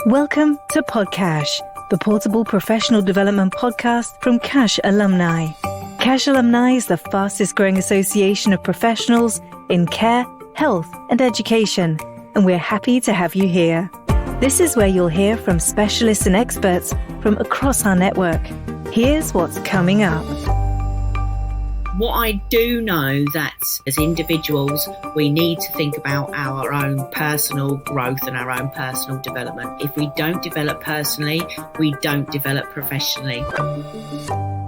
Welcome to Podcash, the portable professional development podcast from Cash Alumni. Cash Alumni is the fastest growing association of professionals in care, health, and education, and we're happy to have you here. This is where you'll hear from specialists and experts from across our network. Here's what's coming up. What I do know that as individuals, we need to think about our own personal growth and our own personal development. If we don't develop personally, we don't develop professionally.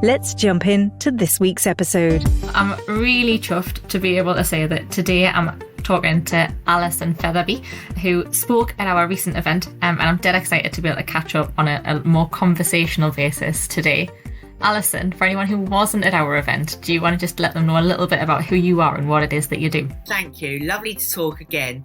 Let's jump into this week's episode. I'm really chuffed to be able to say that today I'm talking to Alison Featherbe, who spoke at our recent event, and I'm dead excited to be able to catch up on a more conversational basis today. Alison, for anyone who wasn't at our event, do you want to just let them know a little bit about who you are and what it is that you do? Thank you. Lovely to talk again.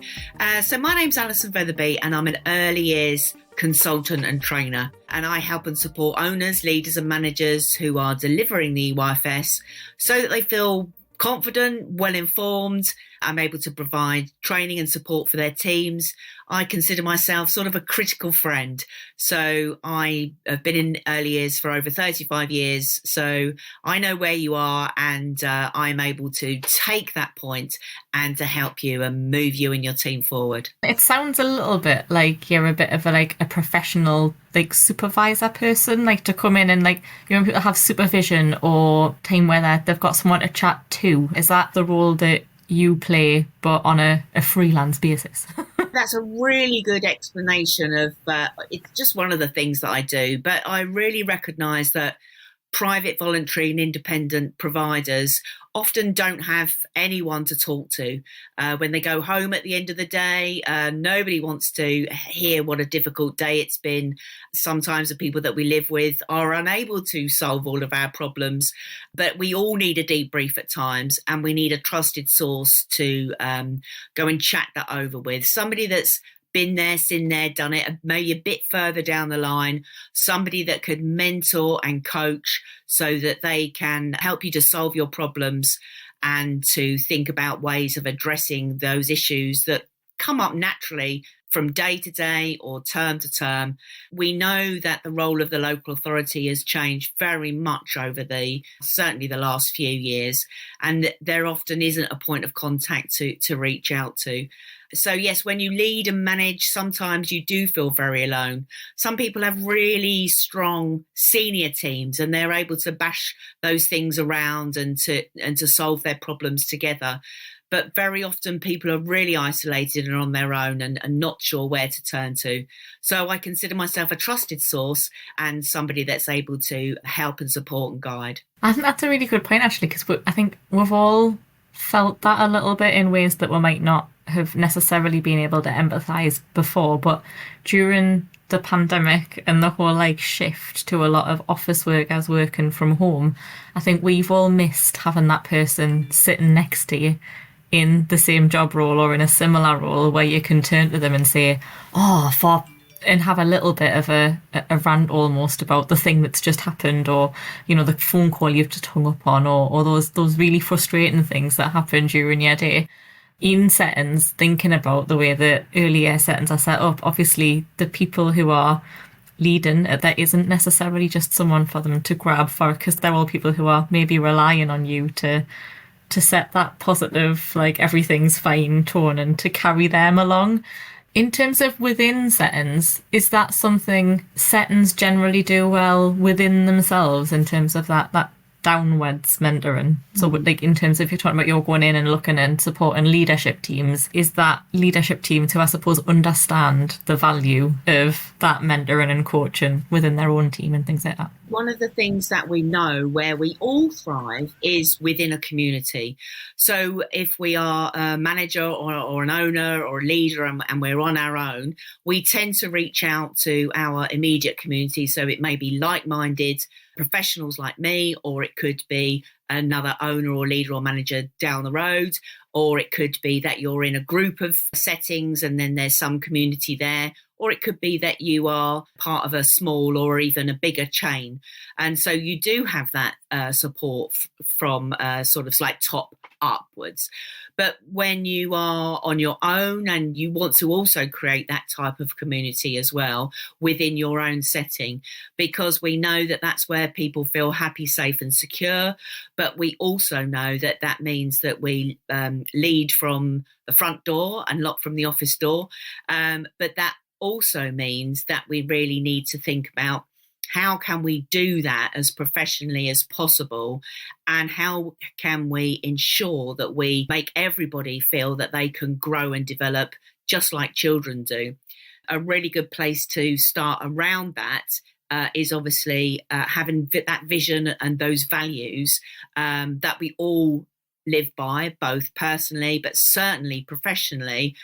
So my name's Alison Featherbe and I'm an early years consultant and trainer, and I help and support owners, leaders and managers who are delivering the EYFS so that they feel confident, well-informed. I'm able to provide training and support for their teams. I consider myself sort of a critical friend. So I have been in early years for over 35 years. So I know where you are, and I'm able to take that point and to help you and move you and your team forward. It sounds a little bit like you're a bit of a professional supervisor person, to come in and people have supervision or time where they've got someone to chat to. Is that the role that you play, but on a freelance basis? That's a really good explanation of it's just one of the things that I do. But I really recognise that private, voluntary and independent providers often don't have anyone to talk to. When they go home at the end of the day, nobody wants to hear what a difficult day it's been. Sometimes the people that we live with are unable to solve all of our problems, but we all need a debrief at times, and we need a trusted source to go and chat that over with. Somebody that's been there, seen there, done it, maybe a bit further down the line, somebody that could mentor and coach so that they can help you to solve your problems and to think about ways of addressing those issues that come up naturally from day to day or term to term. We know that the role of the local authority has changed very much over certainly the last few years, and there often isn't a point of contact to reach out to. So yes, when you lead and manage, sometimes you do feel very alone. Some people have really strong senior teams and they're able to bash those things around and to solve their problems together. But very often people are really isolated and on their own and not sure where to turn to. So I consider myself a trusted source and somebody that's able to help and support and guide. I think that's a really good point, actually, because I think we've all felt that a little bit in ways that we might not have necessarily been able to empathise before. But during the pandemic and the whole shift to a lot of office workers working from home, I think we've all missed having that person sitting next to you in the same job role or in a similar role where you can turn to them and say, and have a little bit of a rant almost about the thing that's just happened, or the phone call you've just hung up on, or those really frustrating things that happen during your day. In settings, thinking about the way that earlier settings are set up, obviously the people who are leading, there isn't necessarily just someone for them to grab for, because they're all people who are maybe relying on you to set that positive, everything's fine tone and to carry them along. In terms of within settings, is that something settings generally do well within themselves in terms of that downwards mentoring? So in terms of, you're talking about you're going in and looking and supporting leadership teams, is that leadership team to, I suppose, understand the value of that mentoring and coaching within their own team and things like that? One of the things that we know where we all thrive is within a community. So if we are a manager or an owner or a leader and we're on our own, we tend to reach out to our immediate community. So it may be like-minded professionals like me, or it could be another owner or leader or manager down the road, or it could be that you're in a group of settings and then there's some community there, or it could be that you are part of a small or even a bigger chain. And so you do have that support from sort of like top upwards. But when you are on your own and you want to also create that type of community as well within your own setting, because we know that that's where people feel happy, safe and secure. But we also know that that means that we lead from the front door and lock from the office door. But that also means that we really need to think about how can we do that as professionally as possible, and how can we ensure that we make everybody feel that they can grow and develop just like children do. A really good place to start around that is obviously having that vision and those values that we all live by, both personally but certainly professionally,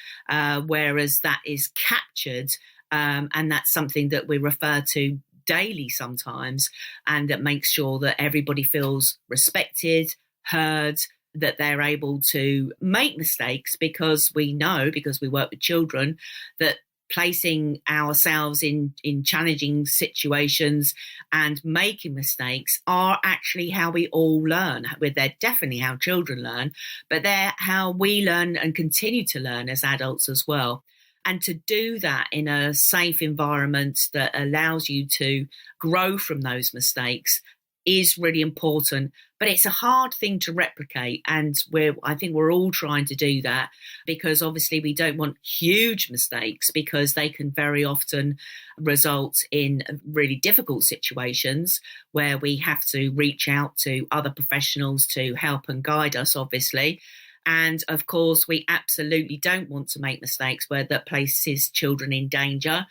whereas that is captured and that's something that we refer to daily sometimes, and that makes sure that everybody feels respected, heard, that they're able to make mistakes, because we know, because we work with children, that placing ourselves in challenging situations and making mistakes are actually how we all learn. They're definitely how children learn, but they're how we learn and continue to learn as adults as well. And to do that in a safe environment that allows you to grow from those mistakes is really important. But it's a hard thing to replicate. And I think we're all trying to do that, because obviously we don't want huge mistakes, because they can very often result in really difficult situations where we have to reach out to other professionals to help and guide us, obviously. And of course, we absolutely don't want to make mistakes where that places children in danger.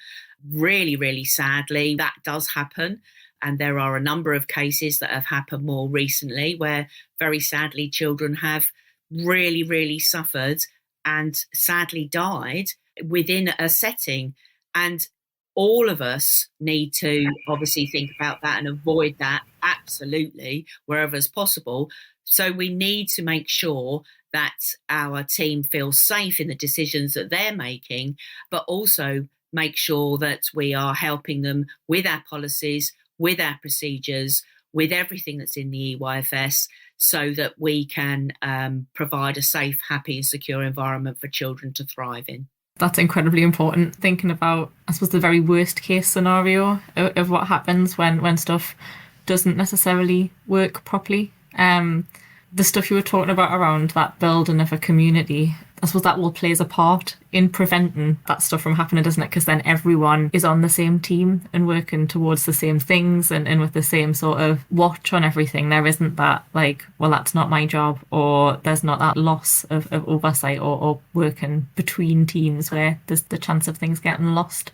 Really, really sadly, that does happen. And there are a number of cases that have happened more recently where very sadly children have really, really suffered and sadly died within a setting. And all of us need to obviously think about that and avoid that absolutely wherever is possible. So we need to make sure that our team feels safe in the decisions that they're making, but also make sure that we are helping them with our policies, with our procedures, with everything that's in the EYFS, so that we can provide a safe, happy and secure environment for children to thrive in. That's incredibly important. Thinking about, I suppose, the very worst case scenario of what happens when stuff doesn't necessarily work properly. The stuff you were talking about around that building of a community, I suppose that all plays a part in preventing that stuff from happening, doesn't it? Because then everyone is on the same team and working towards the same things and with the same sort of watch on everything. There isn't that like, well, that's not my job, or there's not that loss of oversight or working between teams where there's the chance of things getting lost.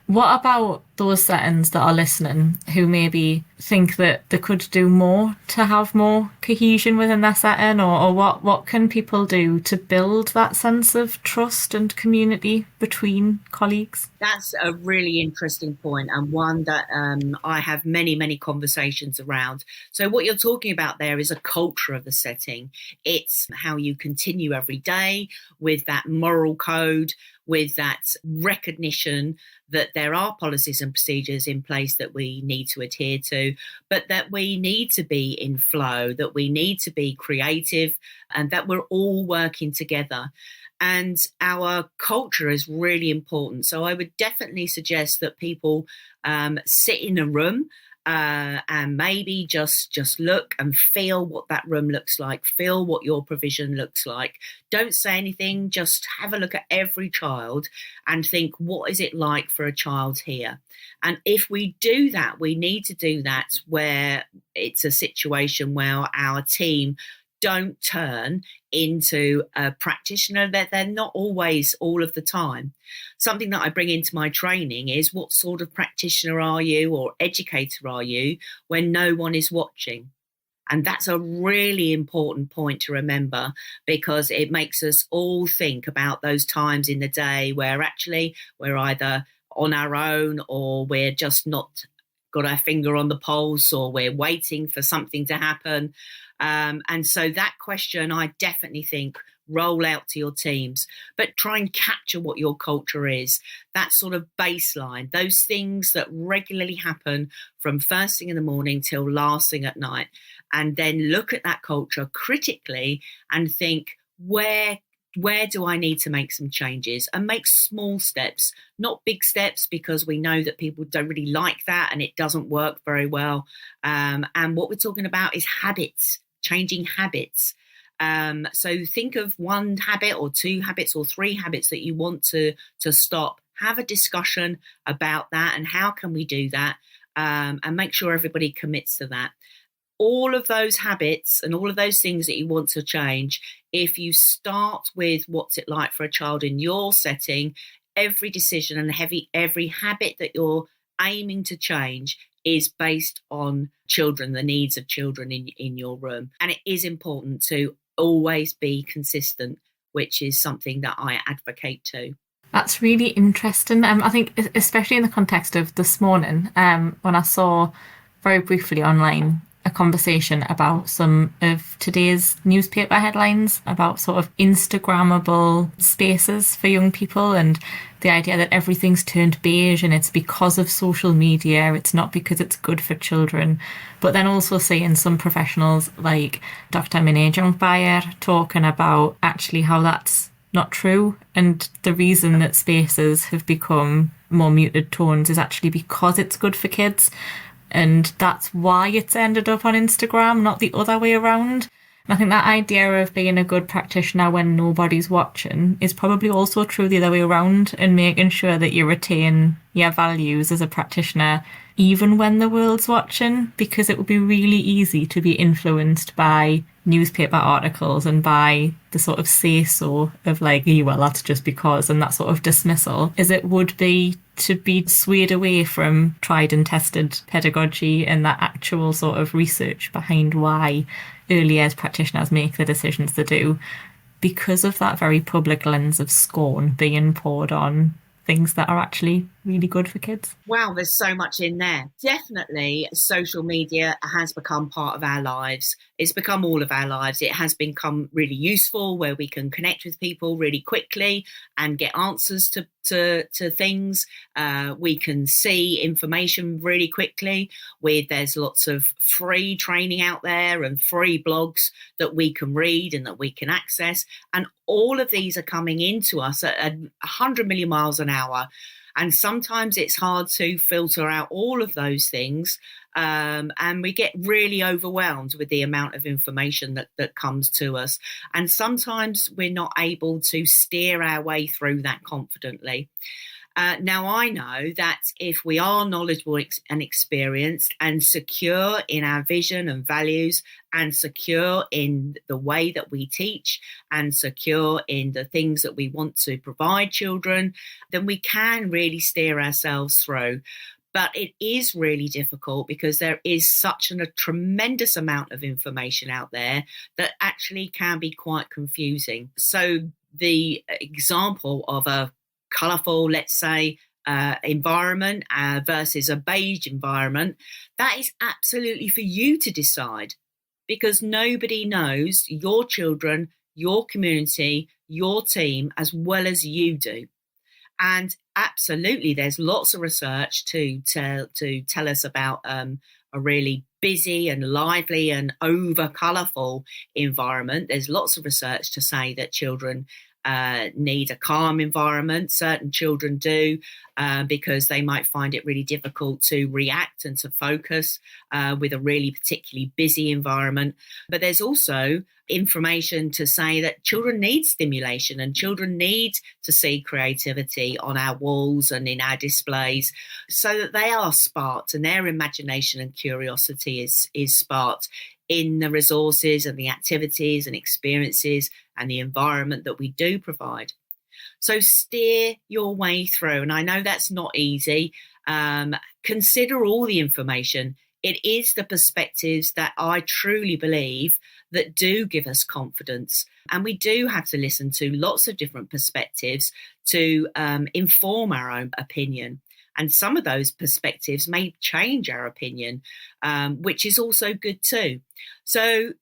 What about those settings that are listening who maybe think that they could do more to have more cohesion within their setting, or what can people do to build that sense of trust and community between colleagues? That's a really interesting point, and one that I have many, many conversations around. So what you're talking about there is a culture of the setting. It's how you continue every day with that moral code, with that recognition that there are policies and procedures in place that we need to adhere to, but that we need to be in flow, that we need to be creative, and that we're all working together. And our culture is really important. So I would definitely suggest that people sit in a room and maybe just look and feel what that room looks like, feel what your provision looks like. Don't say anything, just have a look at every child and think, what is it like for a child here? And if we do that, we need to do that where it's a situation where our team don't turn into a practitioner, that they're not always all of the time. Something that I bring into my training is, what sort of practitioner are you or educator are you when no one is watching? And that's a really important point to remember, because it makes us all think about those times in the day where actually we're either on our own, or we're just not got our finger on the pulse, or we're waiting for something to happen. And so that question, I definitely think roll out to your teams, but try and capture what your culture is, that sort of baseline, those things that regularly happen from first thing in the morning till last thing at night, and then look at that culture critically and think, where do I need to make some changes, and make small steps, not big steps, because we know that people don't really like that and it doesn't work very well. And what we're talking about is habits, changing habits. So think of one habit or two habits or three habits that you want to stop. Have a discussion about that and how can we do that, and make sure everybody commits to that. All of those habits and all of those things that you want to change, if you start with what's it like for a child in your setting, every decision and every habit that you're aiming to change is based on children, the needs of children in your room. And it is important to always be consistent, which is something that I advocate too. That's really interesting. I think especially in the context of this morning, when I saw very briefly online a conversation about some of today's newspaper headlines about sort of Instagrammable spaces for young people, and the idea that everything's turned beige and it's because of social media, it's not because it's good for children. But then also seeing some professionals like Dr. Minnie talking about actually how that's not true, and the reason that spaces have become more muted tones is actually because it's good for kids. And that's why it's ended up on Instagram, not the other way around. And I think that idea of being a good practitioner when nobody's watching is probably also true the other way around, and making sure that you retain your values as a practitioner even when the world's watching, because it would be really easy to be influenced by newspaper articles and by the sort of say-so of like, well, that's just because, and that sort of dismissal, as it would be to be swayed away from tried and tested pedagogy and that actual sort of research behind why early years practitioners make the decisions they do, because of that very public lens of scorn being poured on things that are actually really good for kids. Wow, there's so much in there. Definitely, social media has become part of our lives. It's become all of our lives. It has become really useful, where we can connect with people really quickly and get answers to things. We can see information really quickly. There's lots of free training out there and free blogs that we can read and that we can access. And all of these are coming into us at 100 million miles an hour. And sometimes it's hard to filter out all of those things. And we get really overwhelmed with the amount of information that comes to us. And sometimes we're not able to steer our way through that confidently. Now, I know that if we are knowledgeable and experienced and secure in our vision and values, and secure in the way that we teach, and secure in the things that we want to provide children, then we can really steer ourselves through. But it is really difficult because there is such a tremendous amount of information out there that actually can be quite confusing. So the example of a colourful, let's say, environment versus a beige environment, that is absolutely for you to decide, because nobody knows your children, your community, your team as well as you do. And absolutely, there's lots of research to tell us about a really busy and lively and over colourful environment. There's lots of research to say that children need a calm environment. Certain children do, because they might find it really difficult to react and to focus with a really particularly busy environment. But there's also information to say that children need stimulation, and children need to see creativity on our walls and in our displays, so that they are sparked and their imagination and curiosity is sparked in the resources and the activities and experiences and the environment that we do provide. So steer your way through. And I know that's not easy. Consider all the information. It is the perspectives that I truly believe that do give us confidence. And we do have to listen to lots of different perspectives to inform our own opinion. And some of those perspectives may change our opinion, which is also good too. So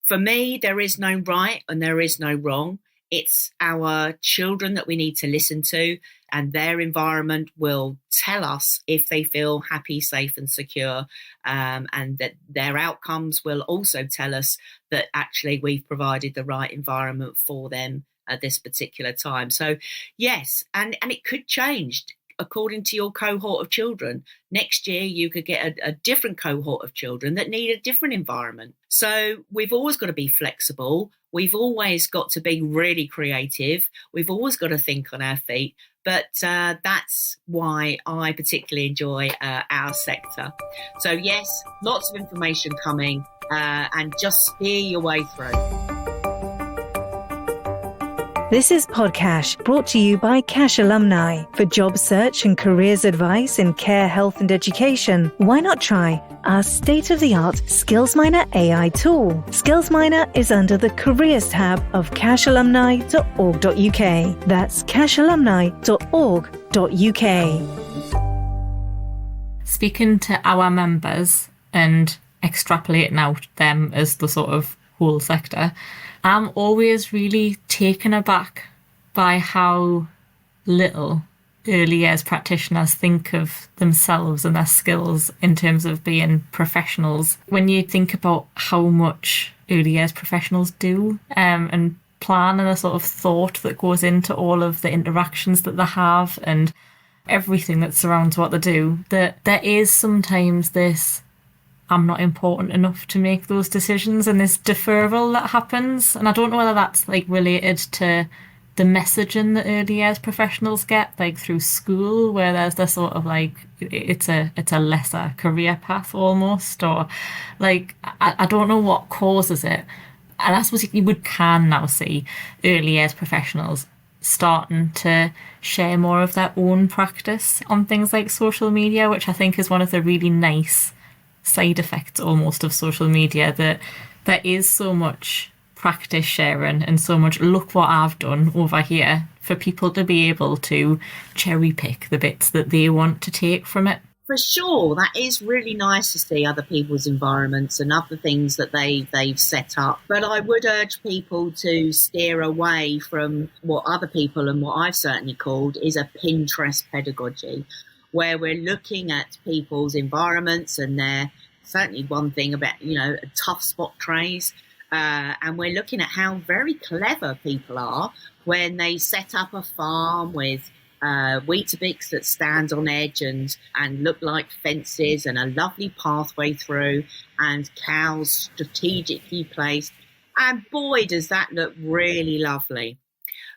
for me, there is no right and there is no wrong. It's our children that we need to listen to, and their environment will tell us if they feel happy, safe and secure, and that their outcomes will also tell us that actually we've provided the right environment for them at this particular time. So yes, and it could change according to your cohort of children. Next year, you could get a different cohort of children that need a different environment. So we've always got to be flexible. We've always got to be really creative. We've always got to think on our feet. But that's why I particularly enjoy our sector. So yes, lots of information coming, and just steer your way through. This is Podcash, brought to you by Cash Alumni. For job search and careers advice in care, health and education, why not try our state-of-the-art Skillzminer AI tool? Skillzminer is under the Careers tab of cashalumni.org.uk. That's cashalumni.org.uk. Speaking to our members and extrapolating out them as the sort of whole sector, I'm always really taken aback by how little early years practitioners think of themselves and their skills in terms of being professionals. When you think about how much early years professionals do and plan, and the sort of thought that goes into all of the interactions that they have and everything that surrounds what they do, that there is sometimes this I'm not important enough to make those decisions, and this deferral that happens. And I don't know whether that's like related to the messaging that early years professionals get, like through school, where there's this sort of like it's a lesser career path almost, or like I don't know what causes it. And I suppose you can now see early years professionals starting to share more of their own practice on things like social media, which I think is one of the really nice side effects almost of social media, that there is so much practice sharing and so much look what I've done over here, for people to be able to cherry pick the bits that they want to take from it. For sure, that is really nice to see other people's environments and other things that they've set up. But I would urge people to steer away from what other people, and what I've certainly called, is a Pinterest pedagogy, where we're looking at people's environments, and they're certainly one thing about, tough spot trays. And we're looking at how very clever people are when they set up a farm with Weetabix that stand on edge and look like fences, and a lovely pathway through, and cows strategically placed. And boy, does that look really lovely.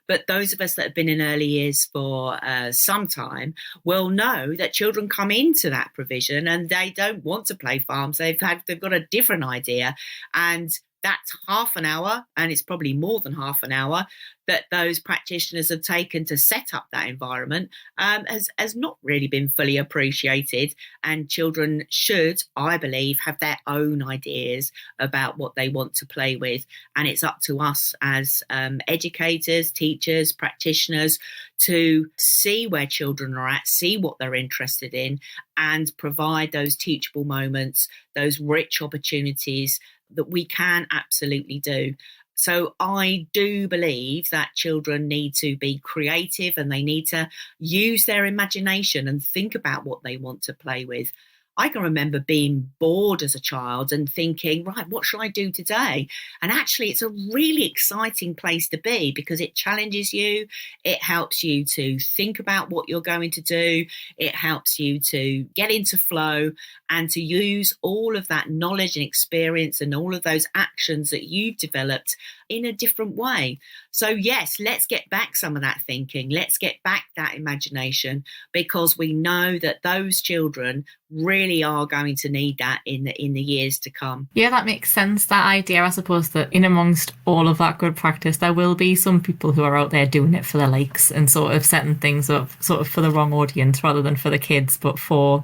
But those of us that have been in early years for some time will know that children come into that provision and they don't want to play farms. They've got a different idea, and that's half an hour, and it's probably more than half an hour, that those practitioners have taken to set up that environment has not really been fully appreciated. And children should, I believe, have their own ideas about what they want to play with. And it's up to us as educators, teachers, practitioners to see where children are at, see what they're interested in, and provide those teachable moments, those rich opportunities that we can absolutely do. So I do believe that children need to be creative, and they need to use their imagination and think about what they want to play with. I can remember being bored as a child and thinking, right, what shall I do today? And actually, it's a really exciting place to be, because it challenges you. It helps you to think about what you're going to do. It helps you to get into flow and to use all of that knowledge and experience and all of those actions that you've developed in a different way. So yes, let's get back some of that thinking. Let's get back that imagination, because we know that those children really are going to need that in the years to come. Yeah, that makes sense. That idea, I suppose, that in amongst all of that good practice, there will be some people who are out there doing it for the likes and sort of setting things up sort of for the wrong audience rather than for the kids, but for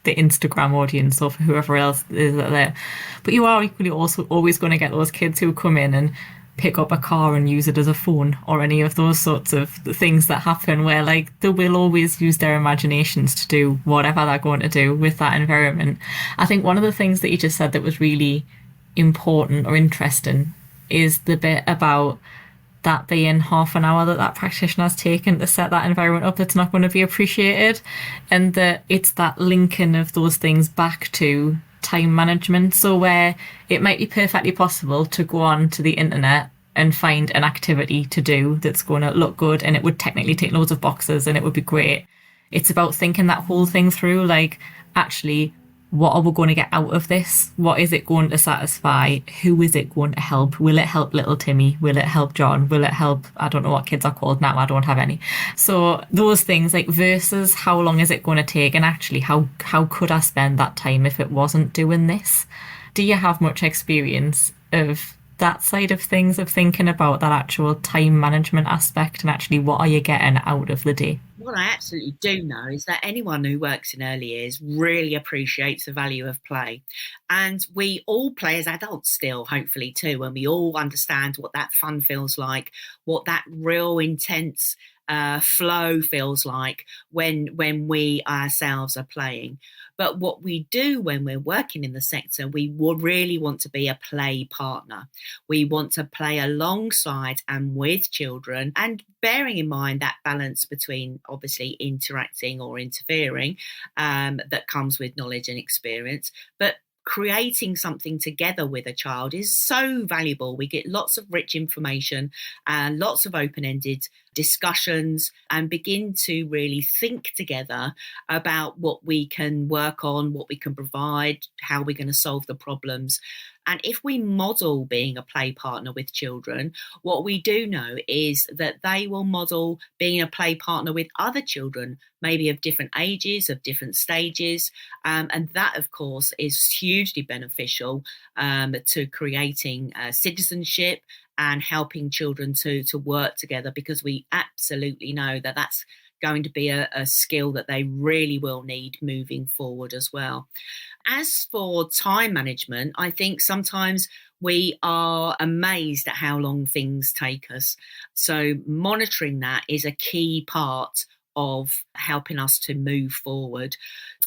the Instagram audience or for whoever else is there. But you are equally also always going to get those kids who come in and pick up a car and use it as a phone, or any of those sorts of things that happen where like they will always use their imaginations to do whatever they're going to do with that environment. I think one of the things that you just said that was really important or interesting is the bit about that being half an hour that practitioner has taken to set that environment up, it's not going to be appreciated. And that it's that linking of those things back to time management. So where it might be perfectly possible to go on to the internet and find an activity to do that's going to look good and it would technically tick loads of boxes and it would be great. It's about thinking that whole thing through, like, actually, what are we going to get out of this? What is it going to satisfy? Who is it going to help? Will it help little Timmy? Will it help John? Will it help, I don't know what kids are called now, I don't have any. So those things, like, versus how long is it going to take, and actually how could I spend that time if it wasn't doing this? Do you have much experience of that side of things, of thinking about that actual time management aspect and actually what are you getting out of the day? What I absolutely do know is that anyone who works in early years really appreciates the value of play. And we all play as adults still, hopefully too, and we all understand what that fun feels like, what that real intense flow feels like when we ourselves are playing. But what we do when we're working in the sector, we really want to be a play partner. We want to play alongside and with children, and bearing in mind that balance between obviously interacting or interfering that comes with knowledge and experience. But creating something together with a child is so valuable. We get lots of rich information and lots of open-ended discussions and begin to really think together about what we can work on, what we can provide, how we're going to solve the problems. And if we model being a play partner with children, what we do know is that they will model being a play partner with other children, maybe of different ages, of different stages. And that, of course, is hugely beneficial to creating citizenship and helping children to work together, because we absolutely know that that's going to be a skill that they really will need moving forward as well. As for time management, I think sometimes we are amazed at how long things take us. So monitoring that is a key part of helping us to move forward.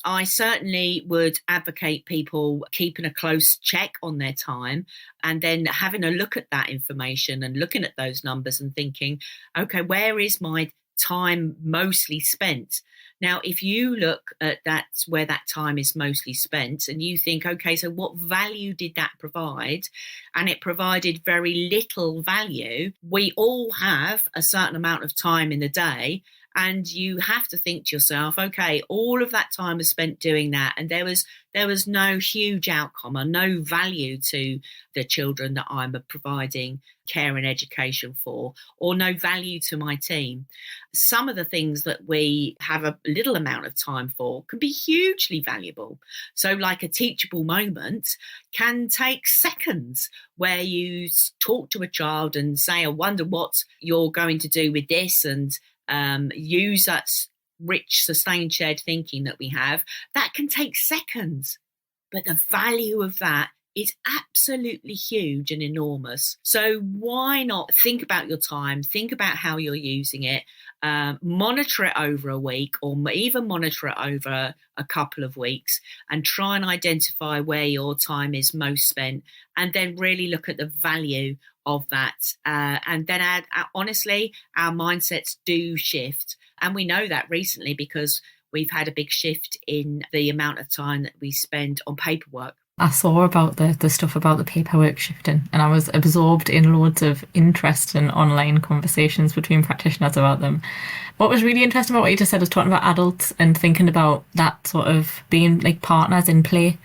I certainly would advocate people keeping a close check on their time and then having a look at that information and looking at those numbers and thinking, okay, where is my time mostly spent? Now, if you look at that, where that time is mostly spent, and you think, okay, so what value did that provide? And it provided very little value. We all have a certain amount of time in the day, and you have to think to yourself, okay, all of that time was spent doing that, and there was no huge outcome or no value to the children that I'm providing care and education for, or no value to my team. Some of the things that we have a little amount of time for can be hugely valuable. So like a teachable moment can take seconds, where you talk to a child and say, I wonder what you're going to do with this, and use that rich, sustained shared thinking that we have. That can take seconds, but the value of that is absolutely huge and enormous. So why not think about your time, think about how you're using it, monitor it over a week, or even monitor it over a couple of weeks, and try and identify where your time is most spent, and then really look at the value of that. And then honestly, our mindsets do shift. And we know that recently because we've had a big shift in the amount of time that we spend on paperwork. I saw about the stuff about the paperwork shifting, and I was absorbed in loads of interest in online conversations between practitioners about them. What was really interesting about what you just said was talking about adults and thinking about that sort of being like partners in play.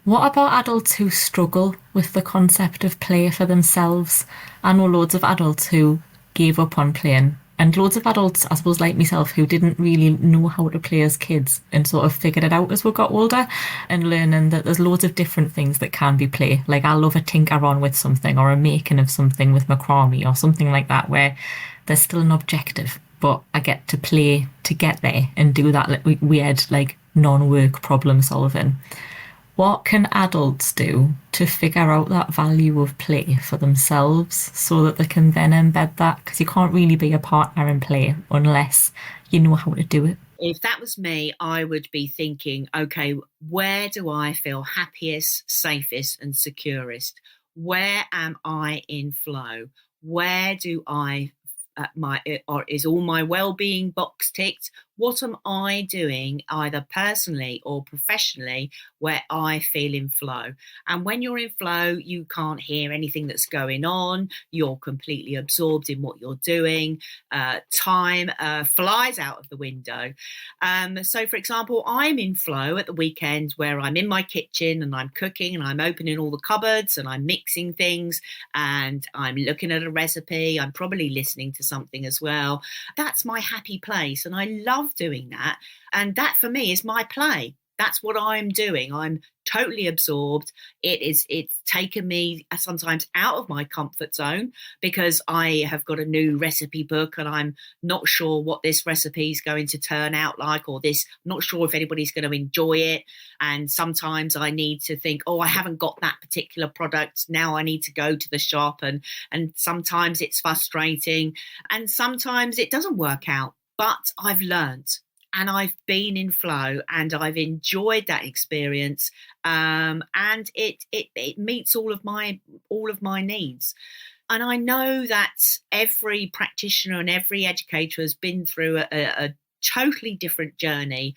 What about adults who struggle with the concept of play for themselves? I know loads of adults who gave up on playing, and loads of adults, I suppose, like myself, who didn't really know how to play as kids and sort of figured it out as we got older, and learning that there's loads of different things that can be play. Like I love a tinker on with something, or a making of something with macrame or something like that, where there's still an objective, but I get to play to get there and do that weird, like non-work problem solving. What can adults do to figure out that value of play for themselves so that they can then embed that? Because you can't really be a partner in play unless you know how to do it. If that was me, I would be thinking, okay, where do I feel happiest, safest and securest? Where am I in flow? where do I is all my well-being box ticked? What am I doing either personally or professionally where I feel in flow? And when you're in flow, you can't hear anything that's going on. You're completely absorbed in what you're doing. Time flies out of the window. So, for example, I'm in flow at the weekend where I'm in my kitchen and I'm cooking and I'm opening all the cupboards and I'm mixing things and I'm looking at a recipe. I'm probably listening to something as well. That's my happy place. And I love doing that. And that for me is my play. That's what I'm doing. I'm totally absorbed. It's taken me sometimes out of my comfort zone because I have got a new recipe book and I'm not sure what this recipe is going to turn out like, or I'm not sure if anybody's going to enjoy it. And sometimes I need to think, oh, I haven't got that particular product. Now I need to go to the shop. And sometimes it's frustrating and sometimes it doesn't work out. But I've learned and I've been in flow and I've enjoyed that experience. And it meets all of my needs. And I know that every practitioner and every educator has been through a totally different journey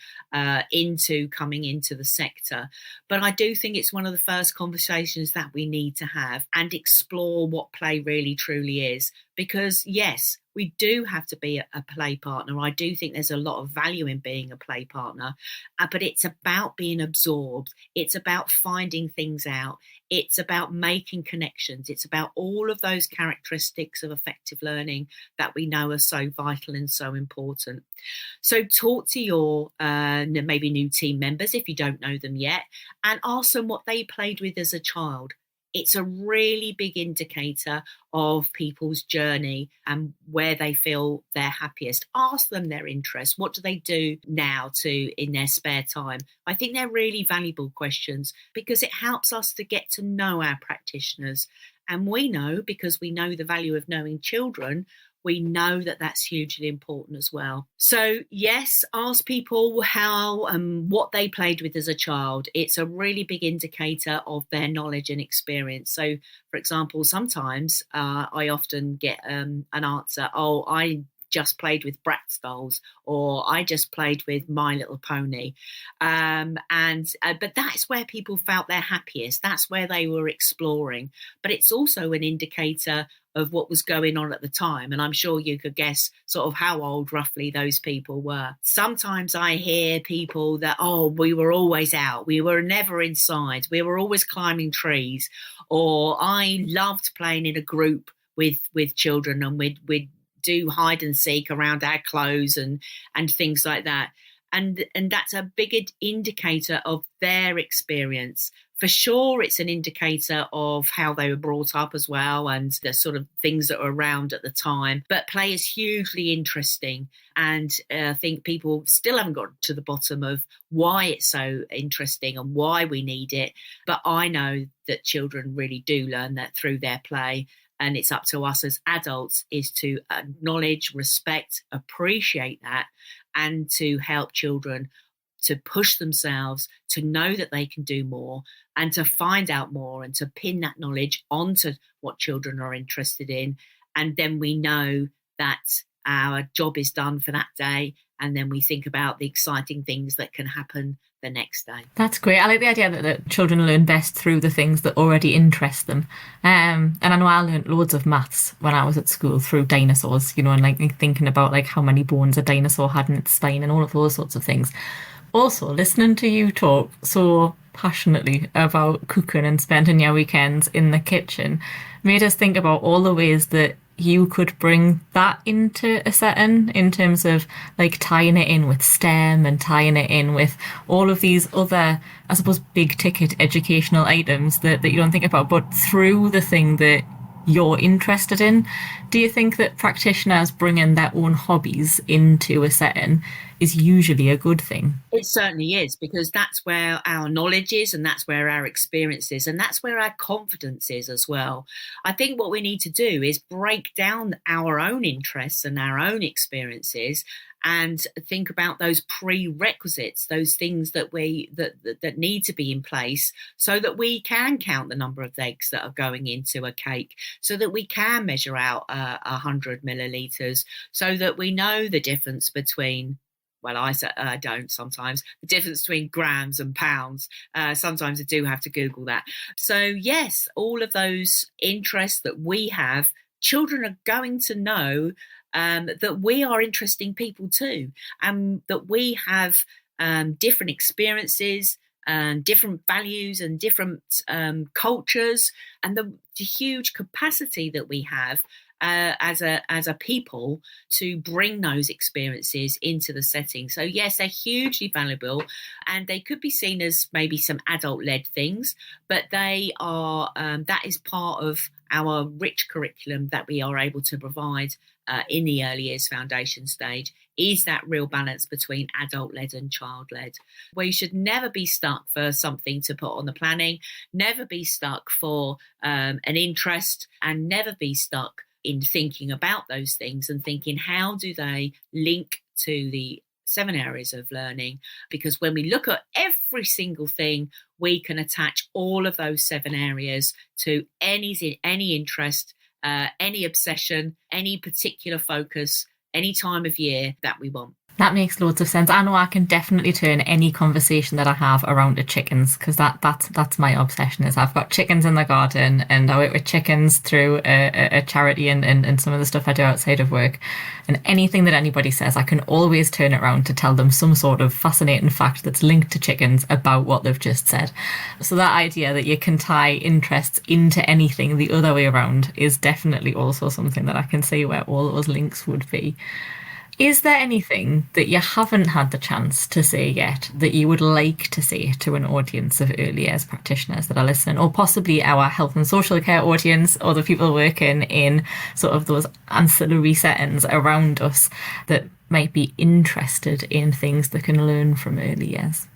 into coming into the sector. But I do think it's one of the first conversations that we need to have and explore what play really truly is. Because yes, we do have to be a play partner. I do think there's a lot of value in being a play partner, but it's about being absorbed. It's about finding things out. It's about making connections. It's about all of those characteristics of effective learning that we know are so vital and so important. So talk to your maybe new team members if you don't know them yet, and ask them what they played with as a child. It's a really big indicator of people's journey and where they feel they're happiest. Ask them their interests. What do they do now in their spare time? I think they're really valuable questions because it helps us to get to know our practitioners. And we know, because we know the value of knowing children, we know that that's hugely important as well. So yes, ask people what they played with as a child. It's a really big indicator of their knowledge and experience. So, for example, sometimes I often get an answer, oh, I just played with Bratz dolls, or I just played with My Little Pony. But that's where people felt their happiest. That's where they were exploring. But it's also an indicator of what was going on at the time. And I'm sure you could guess sort of how old roughly those people were. Sometimes I hear people that, oh, we were always out. We were never inside. We were always climbing trees. Or I loved playing in a group with children, and we'd do hide and seek around our clothes and things like that. And that's a big indicator of their experience. For sure, it's an indicator of how they were brought up as well and the sort of things that were around at the time. But play is hugely interesting. And I think people still haven't got to the bottom of why it's so interesting and why we need it. But I know that children really do learn that through their play. And it's up to us as adults is to acknowledge, respect, appreciate that, and to help children to push themselves, to know that they can do more and to find out more and to pin that knowledge onto what children are interested in. And then we know that our job is done for that day. And then we think about the exciting things that can happen the next day. That's great. I like the idea that children learn best through the things that already interest them. And I know I learned loads of maths when I was at school through dinosaurs, and like thinking about like how many bones a dinosaur had in its spine and all of those sorts of things. Also, listening to you talk so passionately about cooking and spending your weekends in the kitchen made us think about all the ways that you could bring that into a setting in terms of like tying it in with STEM and tying it in with all of these other, I suppose, big ticket educational items that you don't think about, but through the thing that you're interested in. Do you think that practitioners bringing their own hobbies into a setting is usually a good thing. It certainly is, because that's where our knowledge is, and that's where our experience is, and that's where our confidence is as well. I think what we need to do is break down our own interests and our own experiences and think about those prerequisites, those things that that need to be in place so that we can count the number of eggs that are going into a cake, so that we can measure out 100 millilitres, so that we know the difference between, well, I don't sometimes, the difference between grams and pounds. Sometimes I do have to Google that. So yes, all of those interests that we have, children are going to know that we are interesting people too, and that we have different experiences and different values and different cultures, and the huge capacity that we have as a people to bring those experiences into the setting. So yes, they're hugely valuable, and they could be seen as maybe some adult-led things, but they are that is part of our rich curriculum that we are able to provide in the early years foundation stage, is that real balance between adult-led and child-led. We should never be stuck for something to put on the planning, never be stuck for an interest, and never be stuck in thinking about those things and thinking, how do they link to the 7 areas of learning? Because when we look at every single thing, we can attach all of those 7 areas to any interest, any obsession, any particular focus, any time of year that we want. That makes loads of sense. I know I can definitely turn any conversation that I have around to chickens, because that's my obsession. Is I've got chickens in the garden, and I work with chickens through a charity and some of the stuff I do outside of work. And anything that anybody says, I can always turn it around to tell them some sort of fascinating fact that's linked to chickens about what they've just said. So that idea that you can tie interests into anything the other way around is definitely also something that I can see where all those links would be. Is there anything that you haven't had the chance to say yet that you would like to say to an audience of early years practitioners that are listening, or possibly our health and social care audience, or the people working in sort of those ancillary settings around us that might be interested in things they can learn from early years?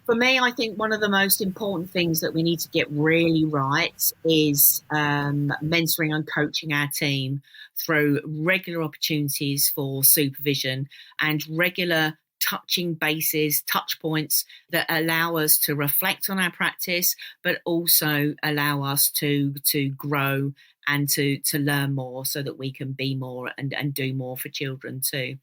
For me, I think one of the most important things that we need to get really right is mentoring and coaching our team through regular opportunities for supervision and regular touching bases, touch points that allow us to reflect on our practice, but also allow us to grow and to learn more so that we can be more and do more for children too.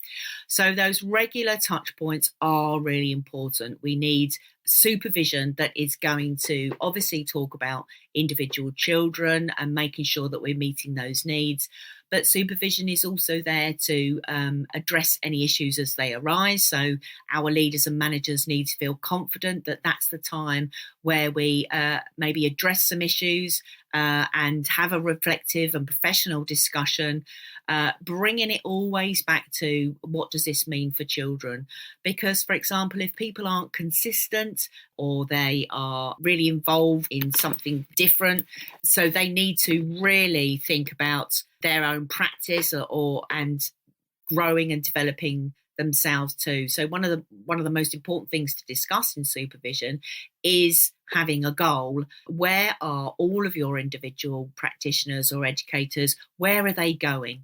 So those regular touch points are really important. We need supervision that is going to obviously talk about individual children and making sure that we're meeting those needs. But supervision is also there to address any issues as they arise. So our leaders and managers need to feel confident that that's the time where we maybe address some issues and have a reflective and professional discussion, bringing it always back to what does this mean for children? Because, for example, if people aren't consistent or they are really involved in something different, so they need to really think about their own practice and growing and developing themselves too. So one of the most important things to discuss in supervision is having a goal. Where are all of your individual practitioners or educators? Where are they going?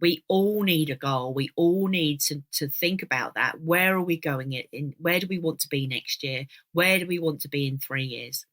We all need a goal. We all need to think about that. Where are we going in? Where do we want to be next year? Where do we want to be in 3 years?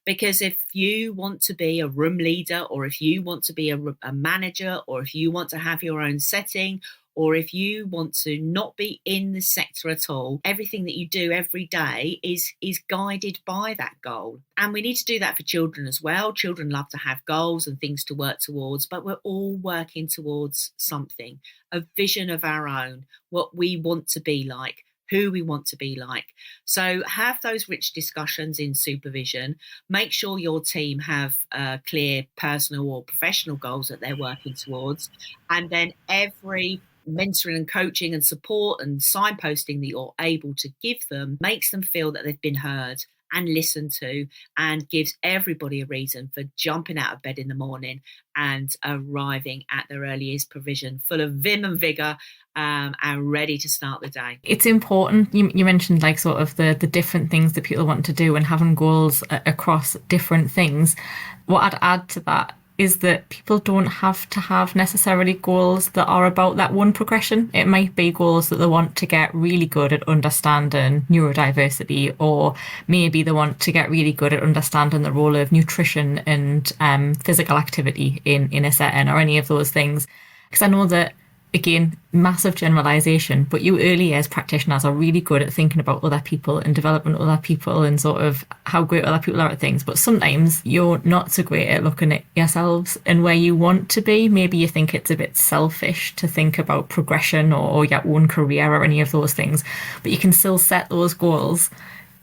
Because if you want to be a room leader, or if you want to be a manager, or if you want to have your own setting, or if you want to not be in the sector at all, everything that you do every day is guided by that goal. And we need to do that for children as well. Children love to have goals and things to work towards, but we're all working towards something, a vision of our own, what we want to be like, who we want to be like. So have those rich discussions in supervision. Make sure your team have clear personal or professional goals that they're working towards. And then every mentoring and coaching and support and signposting that you're able to give them makes them feel that they've been heard and listened to, and gives everybody a reason for jumping out of bed in the morning and arriving at their earliest provision full of vim and vigour, and ready to start the day. It's important. You mentioned like sort of the different things that people want to do and having goals across different things. What I'd add to that is that people don't have to have necessarily goals that are about that one progression. It might be goals that they want to get really good at understanding neurodiversity, or maybe they want to get really good at understanding the role of nutrition and physical activity in a setting, or any of those things. Because I know that, again, massive generalisation, but you early years practitioners are really good at thinking about other people and developing other people and sort of how great other people are at things. But sometimes you're not so great at looking at yourselves and where you want to be. Maybe you think it's a bit selfish to think about progression or your own career or any of those things, but you can still set those goals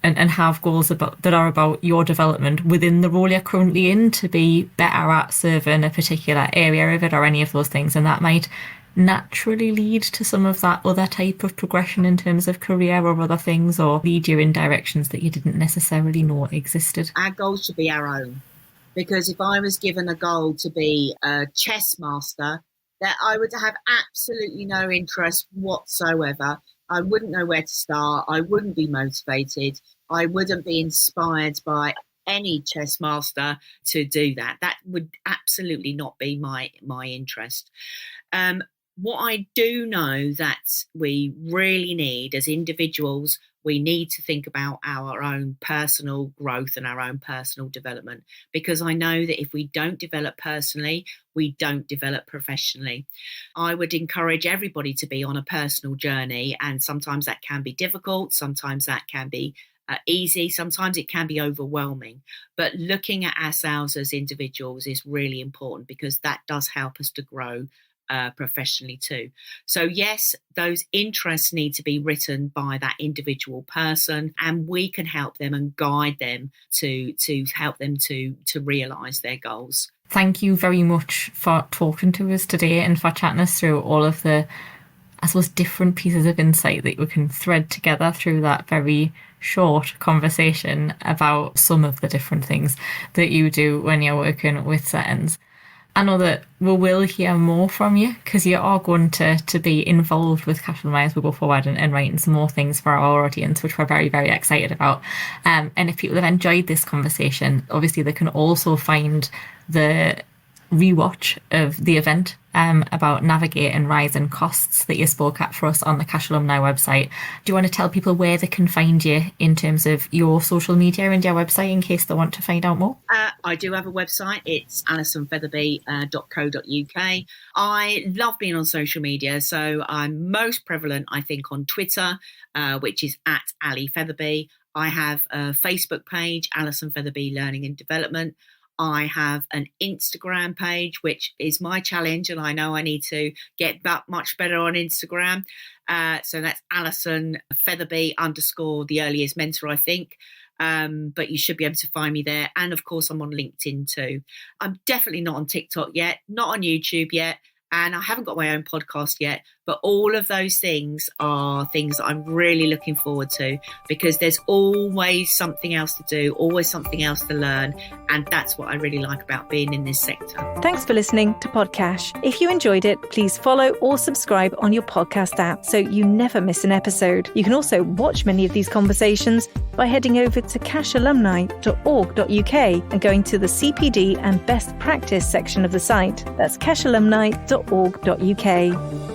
and have goals that are about your development within the role you're currently in, to be better at serving a particular area of it or any of those things. And that might naturally lead to some of that other type of progression in terms of career or other things, or lead you in directions that you didn't necessarily know existed. Our goals should be our own, because if I was given a goal to be a chess master, that I would have absolutely no interest whatsoever. I wouldn't know where to start. I wouldn't be motivated. I wouldn't be inspired by any chess master to do that. That would absolutely not be my interest. What I do know that we really need as individuals, we need to think about our own personal growth and our own personal development, because I know that if we don't develop personally, we don't develop professionally. I would encourage everybody to be on a personal journey, and sometimes that can be difficult, sometimes that can be easy, sometimes it can be overwhelming. But looking at ourselves as individuals is really important, because that does help us to grow professionally too. So yes, those interests need to be written by that individual person, and we can help them and guide them to help them to realise their goals. Thank you very much for talking to us today and for chatting us through all of the, I suppose, different pieces of insight that we can thread together through that very short conversation about some of the different things that you do when you're working with settings. I know that we will hear more from you, because you are going to be involved with Cash Alumni as we go forward and writing some more things for our audience, which we're very, very excited about. And if people have enjoyed this conversation, obviously they can also find the rewatch of the event about navigating rising costs that you spoke at for us on the Cash Alumni website. Do you want to tell people where they can find you in terms of your social media and your website in case they want to find out more? I do have a website. It's alisonfeatherbe.co.uk. I love being on social media, so I'm most prevalent, I think, on Twitter, which is at Ali Featherbe. I have a Facebook page, Alison Featherbe Learning and Development. I have an Instagram page, which is my challenge, and I know I need to get that much better on Instagram. So that's Alison Featherbe _ the earliest mentor, I think. But you should be able to find me there. And of course, I'm on LinkedIn too. I'm definitely not on TikTok yet, not on YouTube yet, and I haven't got my own podcast yet. But all of those things are things that I'm really looking forward to, because there's always something else to do, always something else to learn. And that's what I really like about being in this sector. Thanks for listening to Podcash. If you enjoyed it, please follow or subscribe on your podcast app so you never miss an episode. You can also watch many of these conversations by heading over to cashalumni.org.uk and going to the CPD and best practice section of the site. That's cashalumni.org.uk.